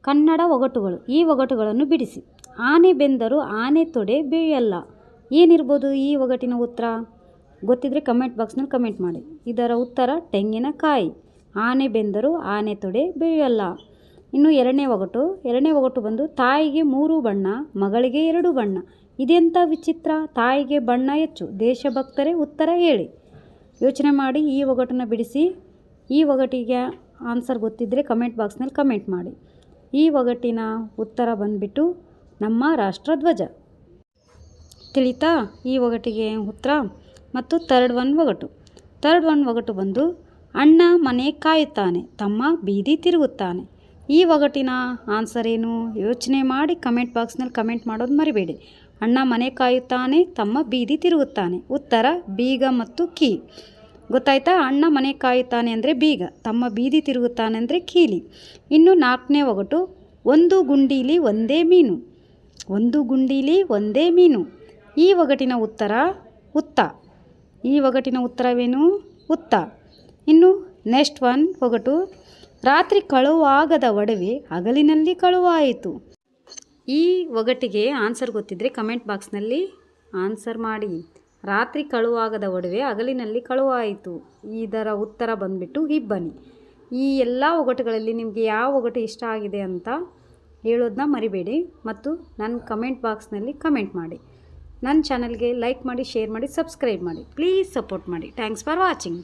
ಕನ್ನಡ ಒಗಟುಗಳು. ಈ ಒಗಟುಗಳನ್ನು ಬಿಡಿಸಿ. ಆನೆ ಬೆಂದರೂ ಆನೆ ತೊಡೆ ಬೇಯಲ್ಲ. ಏನಿರ್ಬೋದು ಈ ಒಗಟಿನ ಉತ್ತರ? ಗೊತ್ತಿದ್ದರೆ ಕಮೆಂಟ್ ಬಾಕ್ಸ್ನಲ್ಲಿ ಕಮೆಂಟ್ ಮಾಡಿ. ಇದರ ಉತ್ತರ ತೆಂಗಿನಕಾಯಿ. ಆನೆ ಬೆಂದರೂ ಆನೆ ತೊಡೆ ಬೇಯಲ್ಲ. ಇನ್ನು ಎರಡನೇ ಒಗಟು ಬಂದು ತಾಯಿಗೆ 3 ಬಣ್ಣ, ಮಗಳಿಗೆ 2 ಬಣ್ಣ. ಇದೆಂಥ ವಿಚಿತ್ರ? ತಾಯಿಗೆ ಬಣ್ಣ ಹೆಚ್ಚು, ದೇಶಭಕ್ತರೇ ಉತ್ತರ ಹೇಳಿ. ಯೋಚನೆ ಮಾಡಿ ಈ ಒಗಟನ್ನು ಬಿಡಿಸಿ. ಈ ಒಗಟಿಗೆ ಆನ್ಸರ್ ಗೊತ್ತಿದ್ದರೆ ಕಮೆಂಟ್ ಬಾಕ್ಸ್ನಲ್ಲಿ ಕಮೆಂಟ್ ಮಾಡಿ. ಈ ಒಗಟಿನ ಉತ್ತರ ಬಂದುಬಿಟ್ಟು ನಮ್ಮ ರಾಷ್ಟ್ರಧ್ವಜ. ತಿಳಿತಾ ಈ ಒಗಟಿಗೆ ಉತ್ತರ? ಮತ್ತು ಥರ್ಡ್ ಒನ್ ಒಗಟು ಬಂದು ಅಣ್ಣ ಮನೆ ಕಾಯುತ್ತಾನೆ, ತಮ್ಮ ಬೀದಿ ತಿರುಗುತ್ತಾನೆ. ಈ ಒಗಟಿನ ಆನ್ಸರ್ ಏನು? ಯೋಚನೆ ಮಾಡಿ ಕಮೆಂಟ್ ಬಾಕ್ಸ್ನಲ್ಲಿ ಕಮೆಂಟ್ ಮಾಡೋದು ಮರಿಬೇಡಿ. ಅಣ್ಣ ಮನೆ ಕಾಯುತ್ತಾನೆ, ತಮ್ಮ ಬೀದಿ ತಿರುಗುತ್ತಾನೆ. ಉತ್ತರ ಬೀಗ ಮತ್ತು ಕೀ. ಗೊತ್ತಾಯ್ತಾ? ಅಣ್ಣ ಮನೆ ಕಾಯುತ್ತಾನೆ ಅಂದರೆ ಬೀಗ, ತಮ್ಮ ಬೀದಿ ತಿರುಗುತ್ತಾನೆ ಅಂದರೆ ಕೀಲಿ. ಇನ್ನು 4ನೇ ಒಗಟು, ಒಂದು ಗುಂಡೀಲಿ ಒಂದೇ ಮೀನು. ಒಂದು ಗುಂಡೀಲಿ ಒಂದೇ ಮೀನು. ಈ ಒಗಟಿನ ಉತ್ತರ ಹುತ್ತ. ಈ ಒಗಟಿನ ಉತ್ತರವೇನು? ಹುತ್ತ. ಇನ್ನು ನೆಕ್ಸ್ಟ್ ಒಗಟು, ರಾತ್ರಿ ಕಳುವಾಗದ ಒಡವೆ ಹಗಲಿನಲ್ಲಿ ಕಳುವಾಯಿತು. ಈ ಒಗಟಿಗೆ ಆನ್ಸರ್ ಗೊತ್ತಿದ್ದರೆ ಕಮೆಂಟ್ ಬಾಕ್ಸ್ನಲ್ಲಿ ಆನ್ಸರ್ ಮಾಡಿ. ರಾತ್ರಿ ಕಳುವಾಗದ ಒಡವೆ ಹಗಲಿನಲ್ಲಿ ಕಳುವಾಯಿತು. ಇದರ ಉತ್ತರ ಬಂದುಬಿಟ್ಟು ಇಬ್ಬನಿ. ಈ ಎಲ್ಲ ಒಗಟುಗಳಲ್ಲಿ ನಿಮಗೆ ಯಾವ ಒಗಟು ಇಷ್ಟ ಆಗಿದೆ ಅಂತ ಹೇಳೋದನ್ನ ಮರಿಬೇಡಿ. ಮತ್ತು ನನ್ನ ಕಮೆಂಟ್ ಬಾಕ್ಸ್ನಲ್ಲಿ ಕಮೆಂಟ್ ಮಾಡಿ. ನನ್ನ ಚಾನಲ್ಗೆ ಲೈಕ್ ಮಾಡಿ, ಶೇರ್ ಮಾಡಿ, ಸಬ್ಸ್ಕ್ರೈಬ್ ಮಾಡಿ. ಪ್ಲೀಸ್ ಸಪೋರ್ಟ್ ಮಾಡಿ. Thanks for watching.